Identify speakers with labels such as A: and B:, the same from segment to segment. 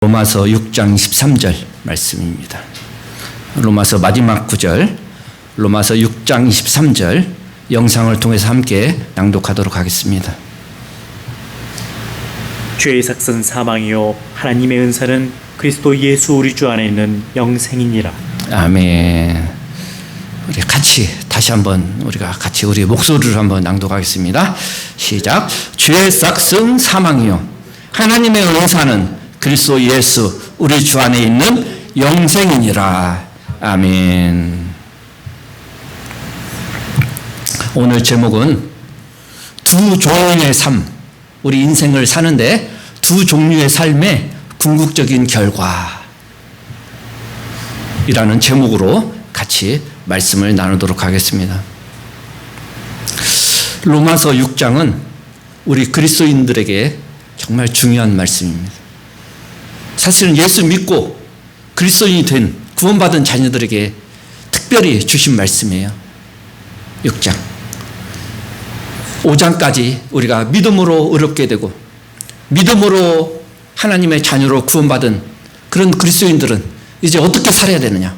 A: 로마서 6장 13절 말씀입니다. 로마서 마지막 구절, 로마서 6장 23절 영상을 통해서 함께 낭독하도록 하겠습니다.
B: 죄의 삭은 사망이요 하나님의 은사는 그리스도 예수 우리 주 안에 있는 영생이니라.
A: 아멘. 우리 같이 다시 한번 우리가 같이 우리 목소리를 한번 낭독하겠습니다. 시작. 죄의 삭은 사망이요 하나님의 은사는 그리스도 예수 우리 주 안에 있는 영생이니라. 아멘. 오늘 제목은 두 종류의 삶, 우리 인생을 사는데 두 종류의 삶의 궁극적인 결과 이라는 제목으로 같이 말씀을 나누도록 하겠습니다. 로마서 6장은 우리 그리스도인들에게 정말 중요한 말씀입니다. 사실은 예수 믿고 그리스도인이 된 구원받은 자녀들에게 특별히 주신 말씀이에요. 6장 5장까지 우리가 믿음으로 의롭게 되고 믿음으로 하나님의 자녀로 구원받은 그런 그리스도인들은 이제 어떻게 살아야 되느냐.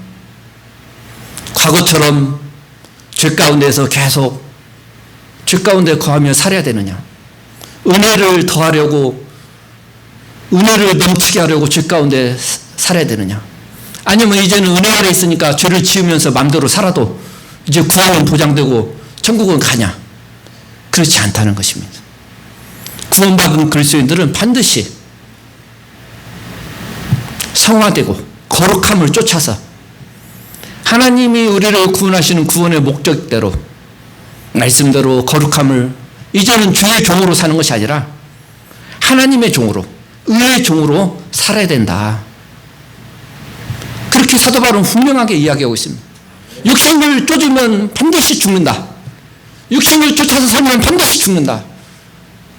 A: 과거처럼 죄 가운데서 계속 죄 가운데 거하며 살아야 되느냐. 은혜를 더하려고 은혜를 넘치게 하려고 죄 가운데 살아야 되느냐. 아니면 이제는 은혜 아래 있으니까 죄를 지으면서 마음대로 살아도 이제 구원은 보장되고 천국은 가냐. 그렇지 않다는 것입니다. 구원받은 그리스도인들은 반드시 성화되고 거룩함을 쫓아서 하나님이 우리를 구원하시는 구원의 목적대로 말씀대로 거룩함을 이제는 주의 종으로 사는 것이 아니라 하나님의 종으로 의의 종으로 살아야 된다. 그렇게 사도 바울은 분명하게 이야기하고 있습니다. 육신을 쫓으면 반드시 죽는다. 육신을 쫓아서 살면 반드시 죽는다.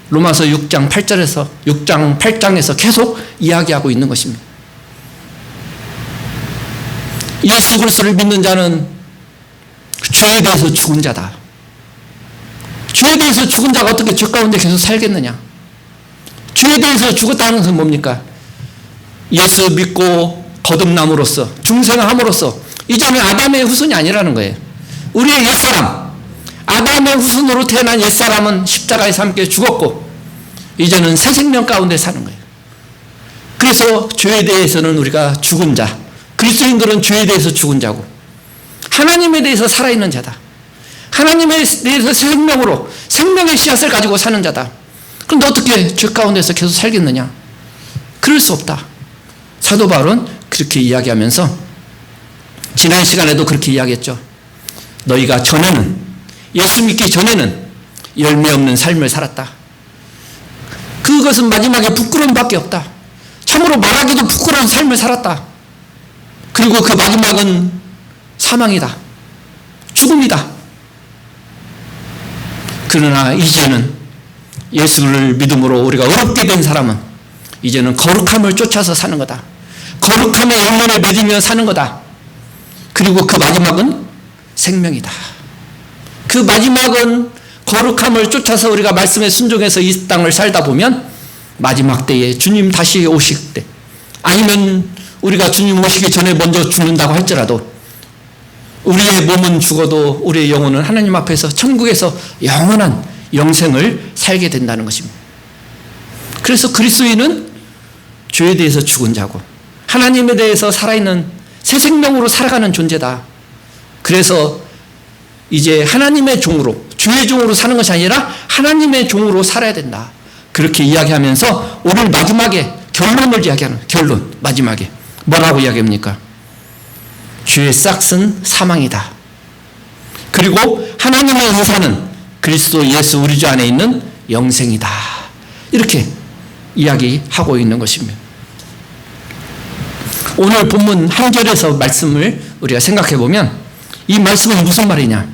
A: 로마서 6장 8장에서 계속 이야기하고 있는 것입니다. 예수 그리스도를 믿는 자는 죄에 대해서 죽은 자다. 죄에 대해서 죽은 자가 어떻게 죄 가운데 계속 살겠느냐. 죄에 대해서 죽었다는 것은 뭡니까? 예수 믿고 거듭남으로써 중생함으로써 이제는 아담의 후손이 아니라는 거예요. 우리의 옛사람, 아담의 후손으로 태어난 옛사람은 십자가에서 함께 죽었고 이제는 새 생명 가운데 사는 거예요. 그래서 죄에 대해서는 우리가 죽은 자, 그리스도인들은 죄에 대해서 죽은 자고 하나님에 대해서 살아있는 자다. 하나님에 대해서 새 생명으로 생명의 씨앗을 가지고 사는 자다. 그런데 어떻게 죄 가운데서 계속 살겠느냐? 그럴 수 없다. 사도 바울은 그렇게 이야기하면서 지난 시간에도 그렇게 이야기했죠. 너희가 전에는 예수 믿기 전에는 열매 없는 삶을 살았다. 그것은 마지막에 부끄러움밖에 없다. 참으로 말하기도 부끄러운 삶을 살았다. 그리고 그 마지막은 사망이다. 죽음이다. 그러나 이제는 예수를 믿음으로 우리가 의롭게 된 사람은 이제는 거룩함을 쫓아서 사는 거다. 거룩함의 영혼을 믿으며 사는 거다. 그리고 그 마지막은 생명이다. 그 마지막은 거룩함을 쫓아서 우리가 말씀에 순종해서 이 땅을 살다 보면 마지막 때에 주님 다시 오실 때 아니면 우리가 주님 오시기 전에 먼저 죽는다고 할지라도 우리의 몸은 죽어도 우리의 영혼은 하나님 앞에서 천국에서 영원한 영생을 살게 된다는 것입니다. 그래서 그리스도인은 죄에 대해서 죽은 자고 하나님에 대해서 살아있는 새 생명으로 살아가는 존재다. 그래서 이제 하나님의 종으로 주의 종으로 사는 것이 아니라 하나님의 종으로 살아야 된다. 그렇게 이야기하면서 오늘 마지막에 결론을 이야기하는 결론 마지막에 뭐라고 이야기합니까? 죄의 싹은 사망이다. 그리고 하나님의 은사는 그리스도 예수 우리 주 안에 있는 영생이다. 이렇게 이야기하고 있는 것입니다. 오늘 본문 한 절에서 말씀을 우리가 생각해 보면 이 말씀은 무슨 말이냐?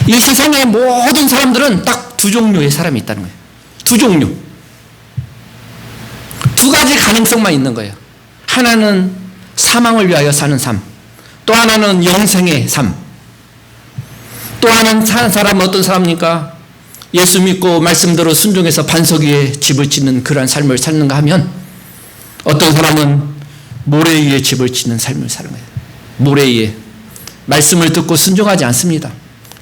A: 이 세상의 모든 사람들은 딱 두 종류의 사람이 있다는 거예요. 두 종류. 두 가지 가능성만 있는 거예요. 하나는 사망을 위하여 사는 삶. 또 하나는 영생의 삶. 또 하나는 사는 사람은 어떤 사람입니까? 예수 믿고 말씀대로 순종해서 반석 위에 집을 짓는 그러한 삶을 살는가 하면 어떤 사람은 모래 위에 집을 짓는 삶을 사는 거예요. 모래 위에. 말씀을 듣고 순종하지 않습니다.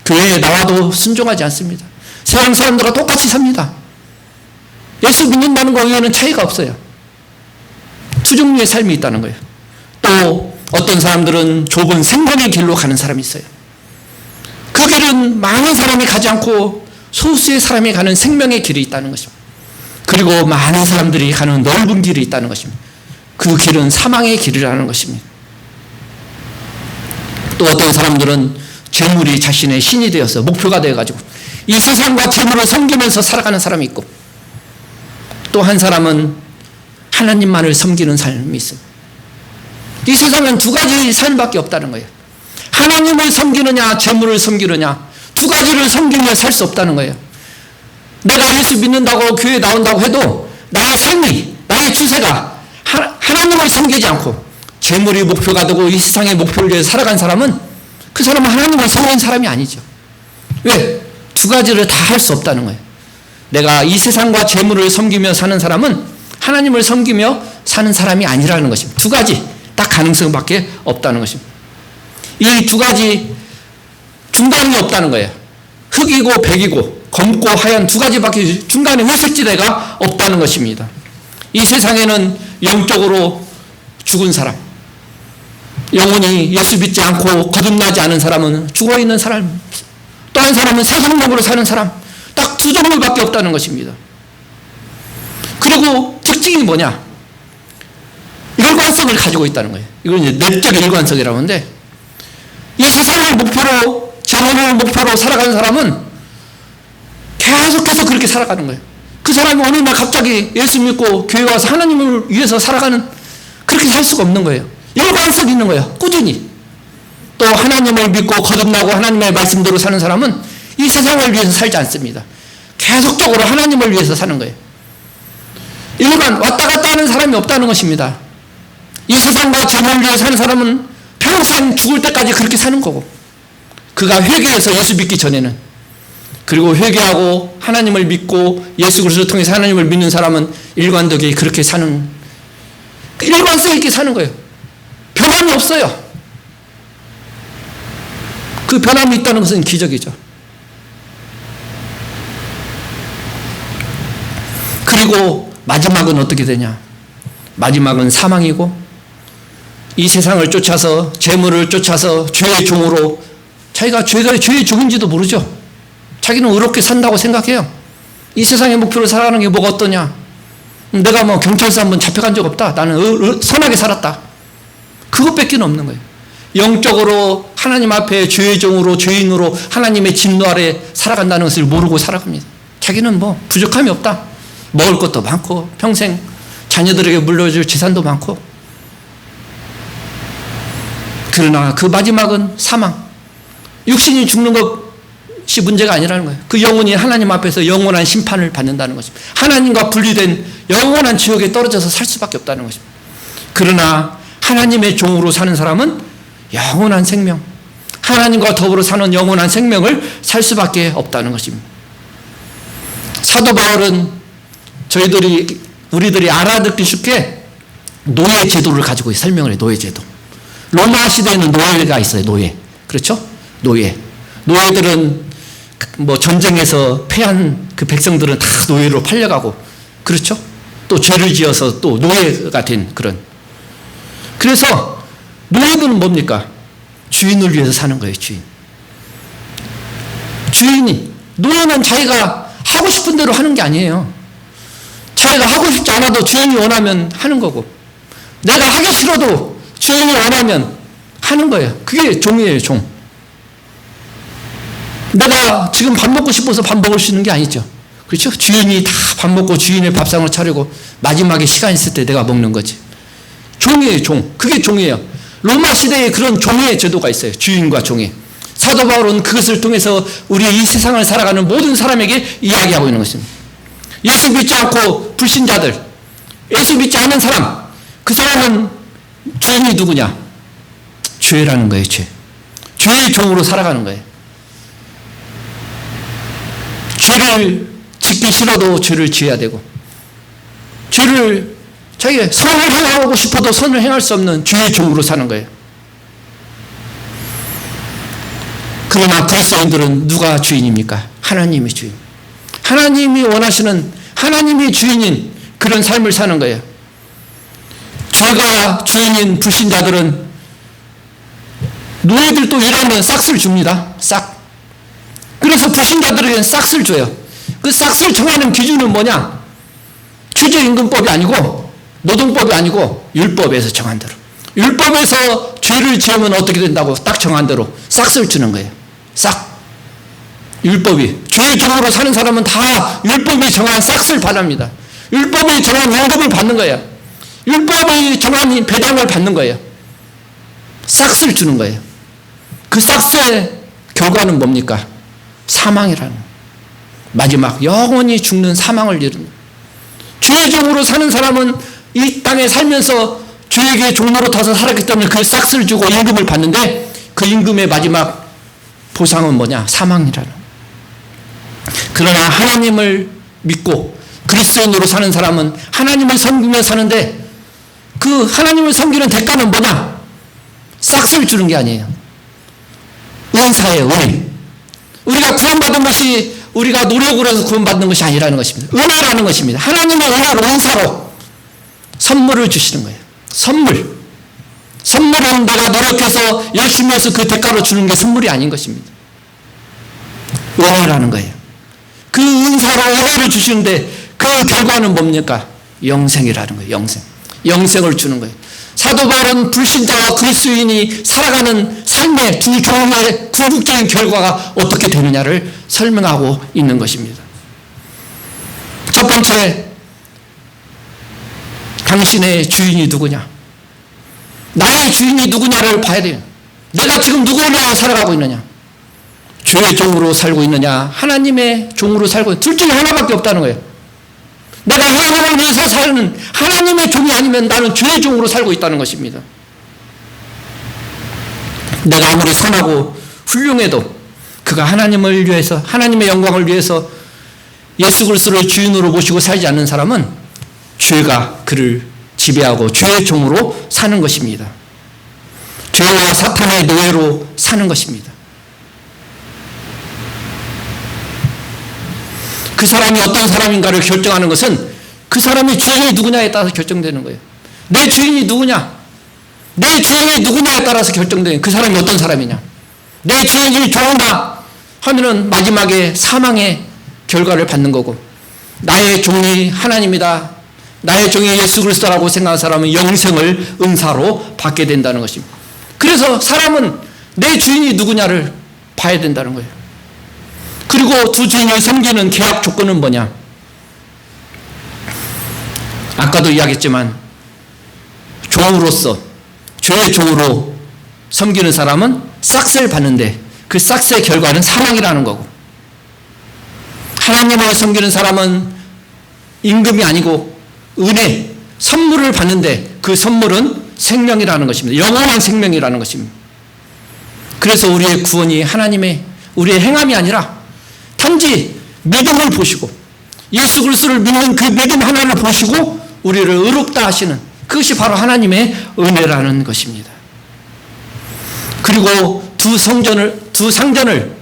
A: 교회에 나와도 순종하지 않습니다. 세상 사람들과 똑같이 삽니다. 예수 믿는다는 거 외에는 차이가 없어요. 두 종류의 삶이 있다는 거예요. 또 어떤 사람들은 좁은 생명의 길로 가는 사람이 있어요. 그 길은 많은 사람이 가지 않고 소수의 사람이 가는 생명의 길이 있다는 것입니다. 그리고 많은 사람들이 가는 넓은 길이 있다는 것입니다. 그 길은 사망의 길이라는 것입니다. 또 어떤 사람들은 재물이 자신의 신이 되어서 목표가 되어가지고 이 세상과 재물을 섬기면서 살아가는 사람이 있고, 또 한 사람은 하나님만을 섬기는 삶이 있습니다. 이 세상은 두 가지 삶밖에 없다는 거예요. 하나님을 섬기느냐 재물을 섬기느냐, 두 가지를 섬기며 살 수 없다는 거예요. 내가 예수 믿는다고 교회에 나온다고 해도 나의 삶이, 나의 추세가 하나님을 섬기지 않고 재물이 목표가 되고 이 세상의 목표를 위해 살아간 사람은 그 사람은 하나님을 섬기는 사람이 아니죠. 왜? 두 가지를 다 할 수 없다는 거예요. 내가 이 세상과 재물을 섬기며 사는 사람은 하나님을 섬기며 사는 사람이 아니라는 것입니다. 두 가지 딱 가능성밖에 없다는 것입니다. 이 두 가지 중간이 없다는 거예요. 흑이고 백이고 검고 하얀 두 가지밖에 중간에 회색지대가 없다는 것입니다. 이 세상에는 영적으로 죽은 사람, 영혼이 예수 믿지 않고 거듭나지 않은 사람은 죽어있는 사람, 또 한 사람은 새 생명으로 사는 사람, 딱 두 종류밖에 없다는 것입니다. 그리고 특징이 뭐냐? 일관성을 가지고 있다는 거예요. 이건 이제 내적 일관성이라고 하는데, 이 세상을 목표로, 재물을 목표로 살아가는 사람은 계속해서 그렇게 살아가는 거예요. 그 사람이 어느 날 갑자기 예수 믿고 교회 와서 하나님을 위해서 살아가는, 그렇게 살 수가 없는 거예요. 일관성이 있는 거예요. 꾸준히. 또 하나님을 믿고 거듭나고 하나님의 말씀대로 사는 사람은 이 세상을 위해서 살지 않습니다. 계속적으로 하나님을 위해서 사는 거예요. 일반 왔다 갔다 하는 사람이 없다는 것입니다. 이 세상과 재물을 위해 사는 사람은 평생 죽을 때까지 그렇게 사는 거고, 그가 회개해서 예수 믿기 전에는, 그리고 회개하고 하나님을 믿고 예수 그리스도를 통해서 하나님을 믿는 사람은 일관되게 그렇게 사는, 일관성 있게 사는 거예요. 변함이 없어요. 그 변함이 있다는 것은 기적이죠. 그리고 마지막은 어떻게 되냐? 마지막은 사망이고, 이 세상을 쫓아서, 재물을 쫓아서 죄의 종으로, 자기가 죄의 종인지도 모르죠. 자기는 의롭게 산다고 생각해요. 이 세상의 목표로 살아가는 게 뭐가 어떠냐? 내가 뭐 경찰서 한번 잡혀간 적 없다. 나는 선하게 살았다. 그것밖에 없는 거예요. 영적으로 하나님 앞에 죄의 종으로, 죄인으로 하나님의 진노 아래 살아간다는 것을 모르고 살아갑니다. 자기는 뭐 부족함이 없다. 먹을 것도 많고 평생 자녀들에게 물려줄 재산도 많고. 그러나 그 마지막은 사망. 육신이 죽는 것이 문제가 아니라는 거예요. 그 영혼이 하나님 앞에서 영원한 심판을 받는다는 것입니다. 하나님과 분리된 영원한 지옥에 떨어져서 살 수밖에 없다는 것입니다. 그러나 하나님의 종으로 사는 사람은 영원한 생명, 하나님과 더불어 사는 영원한 생명을 살 수밖에 없다는 것입니다. 사도 바울은 우리들이 알아듣기 쉽게 노예 제도를 가지고 설명을 해요. 노예 제도. 로마 시대에는 노예가 있어요. 노예. 그렇죠? 노예. 노예들은 뭐 전쟁에서 패한 그 백성들은 다 노예로 팔려가고, 그렇죠? 또 죄를 지어서 또 노예가 된 그런. 그래서 노예들은 뭡니까? 주인을 위해서 사는 거예요. 주인이. 노예는 자기가 하고 싶은 대로 하는 게 아니에요. 자기가 하고 싶지 않아도 주인이 원하면 하는 거고, 내가 하기 싫어도 주인이 원하면 하는 거예요. 그게 종이에요. 종. 내가 지금 밥 먹고 싶어서 밥 먹을 수 있는 게 아니죠. 그렇죠? 주인이 다 밥 먹고 주인의 밥상을 차리고 마지막에 시간 있을 때 내가 먹는 거지. 종이에요. 종. 그게 종이에요. 로마 시대에 그런 종의 제도가 있어요. 주인과 종의. 사도 바울은 그것을 통해서 우리 이 세상을 살아가는 모든 사람에게 이야기하고 있는 것입니다. 예수 믿지 않고 불신자들, 예수 믿지 않는 사람, 그 사람은 주인이 누구냐? 죄라는 거예요. 죄의 종으로 살아가는 거예요. 죄를 짓기 싫어도 죄를 지어야 되고, 죄를 자기가 선을 행하고 싶어도 선을 행할 수 없는 죄의 종으로 사는 거예요. 그러나 그리스도인들은 누가 주인입니까? 하나님이 주인. 하나님이 원하시는, 하나님이 주인인 그런 삶을 사는 거예요. 죄가 주인인 불신자들은 노예들도 일하면 싹스를 줍니다. 싹. 그래서 불신자들에게는 싹스를 줘요. 그 싹스를 정하는 기준은 뭐냐? 최저임금법이 아니고 노동법이 아니고 율법에서 정한 대로. 율법에서 죄를 지으면 어떻게 된다고 딱 정한 대로 싹스를 주는 거예요. 싹. 율법이. 죄의 종으로 사는 사람은 다 율법이 정한 싹스를 받습니다. 율법이 정한 연금을 받는 거예요. 율법이 정한 배당을 받는 거예요. 싹스를 주는 거예요. 그 싹스의 결과는 뭡니까? 사망이라는 거예요. 마지막 영원히 죽는 사망을 이루는 거예요. 죄의 종으로 사는 사람은 이 땅에 살면서 죄에게 종로로 타서 살았기 때문에 그 싹스를 주고 임금을 받는데 그 임금의 마지막 보상은 뭐냐? 사망이라는. 그러나 하나님을 믿고 그리스도인으로 사는 사람은 하나님을 섬기며 사는데 그 하나님을 섬기는 대가는 뭐냐? 싹스를 주는 게 아니에요. 은사예요, 은. 우리가 구원받은 것이 우리가 노력을 해서 구원받는 것이 아니라는 것입니다. 은혜라는 것입니다. 하나님의 은혜로, 은사로 선물을 주시는 거예요. 선물. 선물은 내가 노력해서 열심히 해서 그 대가로 주는 게 선물이 아닌 것입니다. 은혜라는 거예요. 그 은사로 은혜를 주시는데 그 결과는 뭡니까? 영생이라는 거예요. 영생. 영생을 주는 거예요. 사도 바울은 불신자와 그리스도인이 살아가는 삶의 두 종의 궁극적인 결과가 어떻게 되느냐를 설명하고 있는 것입니다. 첫 번째, 당신의 주인이 누구냐? 나의 주인이 누구냐를 봐야 돼요. 내가 지금 누구를 위하여 살아가고 있느냐? 죄의 종으로 살고 있느냐? 하나님의 종으로 살고 있느냐? 둘 중에 하나밖에 없다는 거예요. 내가 하나님을 위해서 사는 하나님의 종이 아니면 나는 죄의 종으로 살고 있다는 것입니다. 내가 아무리 선하고 훌륭해도 그가 하나님을 위해서, 하나님의 영광을 위해서 예수 그리스도를 주인으로 모시고 살지 않는 사람은 죄가 그를 지배하고 죄의 종으로 사는 것입니다. 죄와 사탄의 노예로 사는 것입니다. 그 사람이 어떤 사람인가를 결정하는 것은 그 사람의 주인이 누구냐에 따라서 결정되는 거예요. 내 주인이 누구냐? 내 주인이 누구냐에 따라서 결정되는 그 사람이 어떤 사람이냐? 내 주인이 좋으나 하면은 마지막에 사망의 결과를 받는 거고, 나의 종이 하나님이다, 나의 종이 예수 그리스도라고 생각하는 사람은 영생을 은사로 받게 된다는 것입니다. 그래서 사람은 내 주인이 누구냐를 봐야 된다는 거예요. 그리고 두 주인을 섬기는 계약 조건은 뭐냐? 아까도 이야기했지만 종으로서, 죄의 종으로 섬기는 사람은 싹스를 받는데 그 싹스의 결과는 사망이라는 거고, 하나님을 섬기는 사람은 임금이 아니고 은혜, 선물을 받는데 그 선물은 생명이라는 것입니다. 영원한 생명이라는 것입니다. 그래서 우리의 구원이 하나님의, 우리의 행함이 아니라 단지 믿음을 보시고 예수 그리스도를 믿는 그 믿음 하나를 보시고 우리를 의롭다 하시는, 그것이 바로 하나님의 은혜라는 것입니다. 그리고 두 상전을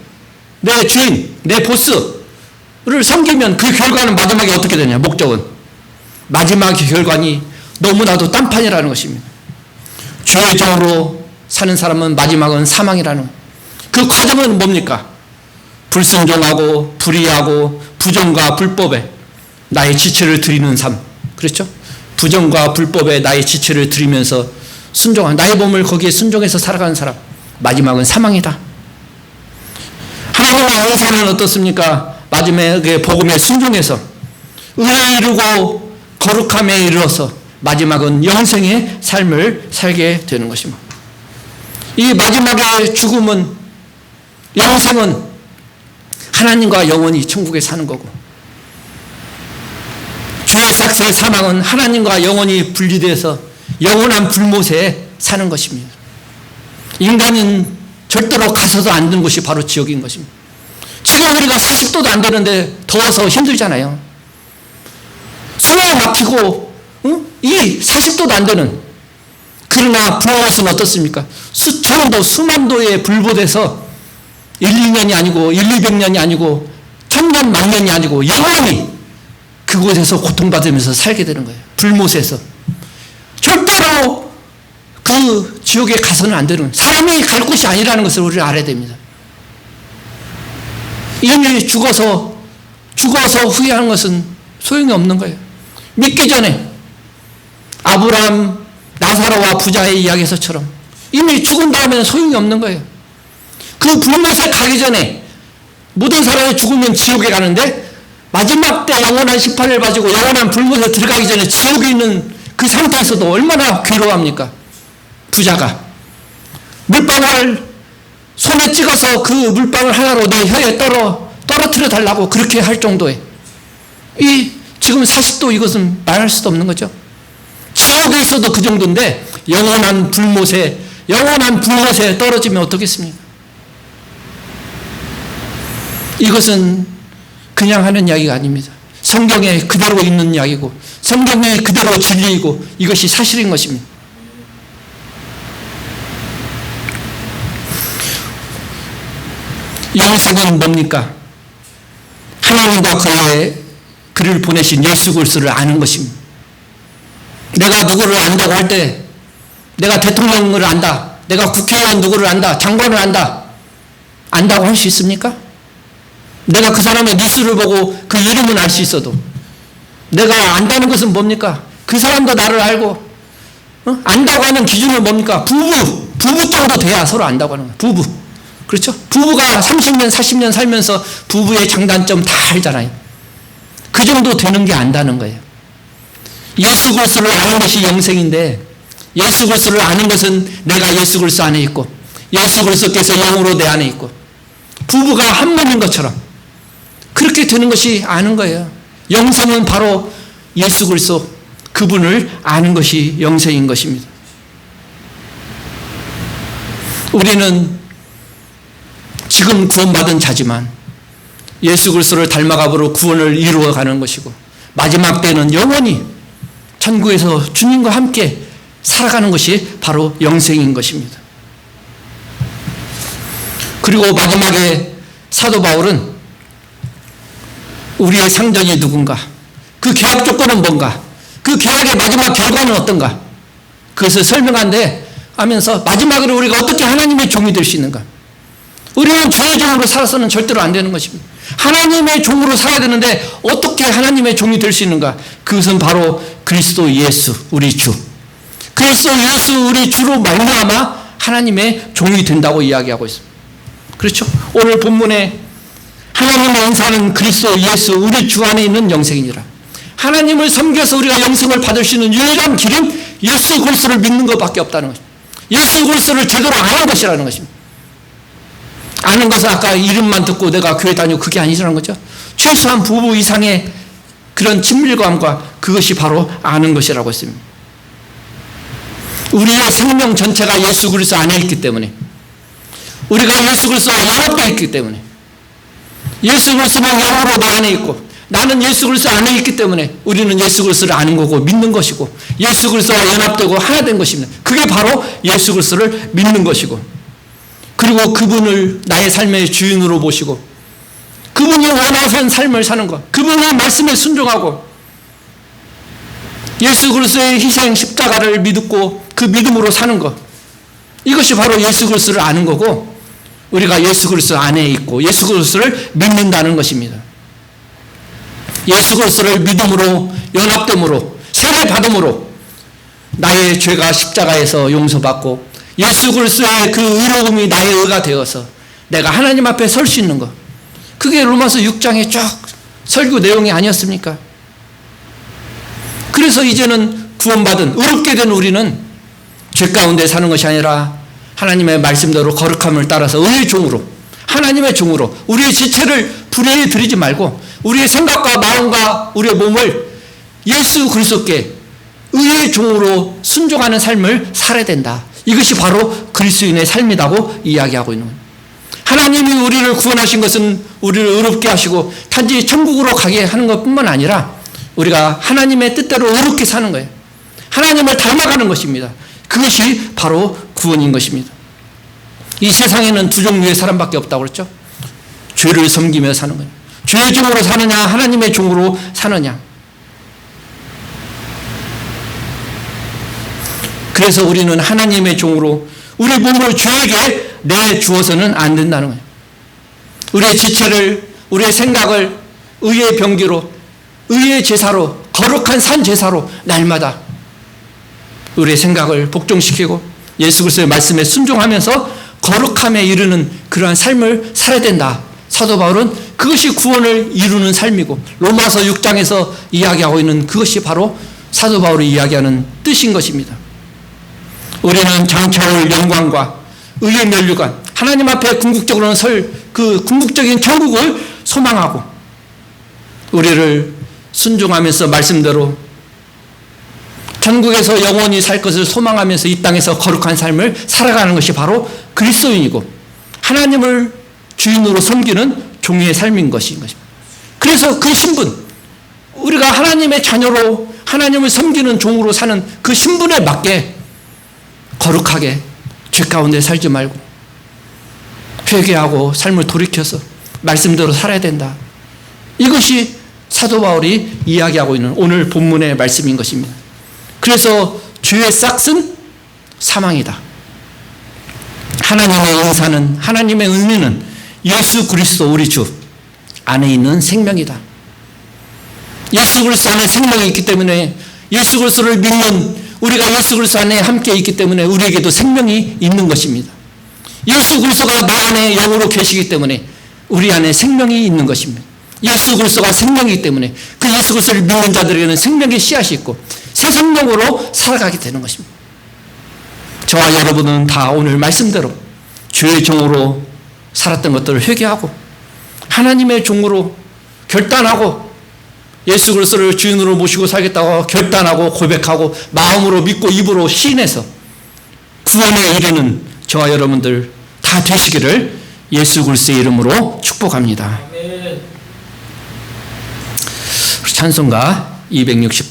A: 내 주인, 내 보스를 섬기면 그 결과는 마지막에 어떻게 되냐? 목적은 마지막의 결과니 너무나도 딴판이라는 것입니다. 죄의 종으로 사는 사람은 마지막은 사망이라는, 그 과정은 뭡니까? 불순종하고 불의하고 부정과 불법에 나의 지체를 드리는 삶. 그렇죠? 부정과 불법에 나의 지체를 드리면서 순종한, 나의 몸을 거기에 순종해서 살아가는 사람, 마지막은 사망이다. 하나님의 은사는 어떻습니까? 마지막에 복음에 순종해서 의에 이르고 거룩함에 이르러서 마지막은 영생의 삶을 살게 되는 것입니다. 이 마지막의 죽음은, 영생은 하나님과 영원히 천국에 사는 거고, 죄의 삭스의 사망은 하나님과 영원히 분리돼서 영원한 불못에 사는 것입니다. 인간은 절대로 가서도 안 되는 곳이 바로 지옥인 것입니다. 지금 우리가 40도도 안 되는데 더워서 힘들잖아요. 숨이 막히고 이 40도도 안 되는, 그러나 불못은 어떻습니까? 수천도 수만도의 불못에서 1, 2년이 아니고 1, 200년이 아니고 천년 만년이 아니고 영원히 그곳에서 고통받으면서 살게 되는 거예요. 불못에서. 절대로 그 지옥에 가서는 안 되는, 사람이 갈 곳이 아니라는 것을 우리가 알아야 됩니다. 이미 죽어서 후회하는 것은 소용이 없는 거예요. 믿기 전에 아브라함, 나사로와 부자의 이야기에서처럼 이미 죽은 다음에는 소용이 없는 거예요. 그 불못에 가기 전에 모든 사람이 죽으면 지옥에 가는데 마지막 때 영원한 심판을 가지고 영원한 불못에 들어가기 전에 지옥에 있는 그 상태에서도 얼마나 괴로워합니까? 부자가 물방울 손에 찍어서 그 물방울 하나로 내 혀에 떨어뜨려 달라고 그렇게 할 정도의, 이 지금 40도 이것은 말할 수도 없는 거죠. 지옥에 있어도 그 정도인데 영원한 불못에 떨어지면 어떻겠습니까? 이것은 그냥 하는 이야기가 아닙니다. 성경에 그대로 있는 이야기고 성경에 그대로 진리이고 이것이 사실인 것입니다. 영생은 뭡니까? 하나님과 그를 보내신 예수 그리스도를 아는 것입니다. 내가 누구를 안다고 할 때, 내가 대통령을 안다, 내가 국회의원 누구를 안다, 장관을 안다, 안다고 할 수 있습니까? 내가 그 사람의 뉴스를 보고 그 이름은 알 수 있어도 내가 안다는 것은 뭡니까? 그 사람도 나를 알고, 안다고 하는 기준은 뭡니까? 부부 정도 돼야 서로 안다고 하는 거예요. 부부. 그렇죠? 부부가 30년, 40년 살면서 부부의 장단점 다 알잖아요. 그 정도 되는 게 안다는 거예요. 예수 그리스도를 아는 것이 영생인데, 예수 그리스도를 아는 것은 내가 예수 그리스도 안에 있고 예수 그리스도께서 영으로 내 안에 있고 부부가 한 몸인 것처럼 그렇게 되는 것이 아는 거예요. 영생은 바로 예수 그리스도 그분을 아는 것이 영생인 것입니다. 우리는 지금 구원받은 자지만 예수 그리스도를 닮아감으로 구원을 이루어가는 것이고 마지막 때는 영원히 천국에서 주님과 함께 살아가는 것이 바로 영생인 것입니다. 그리고 마지막에 사도 바울은 우리의 상전이 누군가, 그 계약 조건은 뭔가, 그 계약의 마지막 결과는 어떤가, 그것을 설명하는데 하면서 마지막으로 우리가 어떻게 하나님의 종이 될 수 있는가. 우리는 죄의 종으로 살아서는 절대로 안 되는 것입니다. 하나님의 종으로 살아야 되는데 어떻게 하나님의 종이 될 수 있는가? 그것은 바로 그리스도 예수 우리 주, 그리스도 예수 우리 주로 말미암아 하나님의 종이 된다고 이야기하고 있습니다. 그렇죠? 오늘 본문에 하나님의 은사는 그리스도 예수 우리 주 안에 있는 영생이니라. 하나님을 섬겨서 우리가 영생을 받을 수 있는 유일한 길은 예수 그리스도를 믿는 것밖에 없다는 것입니다. 예수 그리스도를 제대로 아는 것이라는 것입니다. 아는 것은 아까 이름만 듣고 내가 교회 다니고 그게 아니라는 거죠. 최소한 부부 이상의 그런 친밀감과 그것이 바로 아는 것이라고 했습니다. 우리의 생명 전체가 예수 그리스도 안에 있기 때문에, 우리가 예수 그리스도와 연합되어 있기 때문에, 예수 그리스도는 영으로 내 안에 있고 나는 예수 그리스도 안에 있기 때문에 우리는 예수 그리스도를 아는 거고 믿는 것이고 예수 그리스도와 연합되고 하나 된 것입니다. 그게 바로 예수 그리스도를 믿는 것이고, 그리고 그분을 나의 삶의 주인으로 모시고 그분이 원하신 삶을 사는 것, 그분의 말씀에 순종하고 예수 그리스도의 희생 십자가를 믿고 그 믿음으로 사는 것, 이것이 바로 예수 그리스도를 아는 거고 우리가 예수 그리스도 안에 있고 예수 그리스도를 믿는다는 것입니다. 예수 그리스도를 믿음으로 연합됨으로 세례 받음으로 나의 죄가 십자가에서 용서받고 예수 그리스도의 그 의로움이 나의 의가 되어서 내가 하나님 앞에 설 수 있는 것, 그게 로마서 6장의 쫙 설교 내용이 아니었습니까? 그래서 이제는 구원받은 의롭게 된 우리는 죄 가운데 사는 것이 아니라 하나님의 말씀대로 거룩함을 따라서 의의 종으로, 하나님의 종으로 우리의 지체를 불의에 드리지 말고 우리의 생각과 마음과 우리의 몸을 예수 그리스도께 의의 종으로 순종하는 삶을 살아야 된다. 이것이 바로 그리스도인의 삶이라고 이야기하고 있는 거예요. 하나님이 우리를 구원하신 것은 우리를 의롭게 하시고 단지 천국으로 가게 하는 것뿐만 아니라 우리가 하나님의 뜻대로 의롭게 사는 거예요. 하나님을 닮아가는 것입니다. 그것이 바로 구원인 것입니다. 이 세상에는 두 종류의 사람밖에 없다고 그랬죠. 죄를 섬기며 사는 거예요. 죄의 종으로 사느냐, 하나님의 종으로 사느냐. 그래서 우리는 하나님의 종으로 우리 몸을 죄에게 내주어서는 안 된다는 거예요. 우리의 지체를, 우리의 생각을 의의 병기로, 의의 제사로, 거룩한 산 제사로 날마다 우리의 생각을 복종시키고 예수 그리스도의 말씀에 순종하면서 거룩함에 이르는 그러한 삶을 살아야 된다. 사도 바울은 그것이 구원을 이루는 삶이고 로마서 6장에서 이야기하고 있는 그것이 바로 사도 바울이 이야기하는 뜻인 것입니다. 우리는 장차 올 영광과 의의 면류관, 하나님 앞에 궁극적으로는 그 궁극적인 천국을 소망하고 우리를 순종하면서 말씀대로 천국에서 영원히 살 것을 소망하면서 이 땅에서 거룩한 삶을 살아가는 것이 바로 그리스도인이고 하나님을 주인으로 섬기는 종의 삶인 것인 것입니다. 그래서 그 신분, 우리가 하나님의 자녀로 하나님을 섬기는 종으로 사는 그 신분에 맞게 거룩하게 죄 가운데 살지 말고 회개하고 삶을 돌이켜서 말씀대로 살아야 된다. 이것이 사도 바울이 이야기하고 있는 오늘 본문의 말씀인 것입니다. 그래서 죄의 싹은 사망이다. 하나님의 은사는, 하나님의 은혜는 예수 그리스도 우리 주 안에 있는 생명이다. 예수 그리스도 안에 생명이 있기 때문에 예수 그리스도를 믿는 우리가 예수 그리스도 안에 함께 있기 때문에 우리에게도 생명이 있는 것입니다. 예수 그리스도가 내 안에 영으로 계시기 때문에 우리 안에 생명이 있는 것입니다. 예수 그리스도가 생명이기 때문에 그 예수 그리스도를 믿는 자들에게는 생명의 씨앗이 있고 새 생명으로 살아가게 되는 것입니다. 저와 여러분은 다 오늘 말씀대로 죄의 종으로 살았던 것들을 회개하고 하나님의 종으로 결단하고 예수 그리스도를 주인으로 모시고 살겠다고 결단하고 고백하고 마음으로 믿고 입으로 시인해서 구원에 이르는 저와 여러분들 다 되시기를 예수 그리스도의 이름으로 축복합니다. 찬송가 268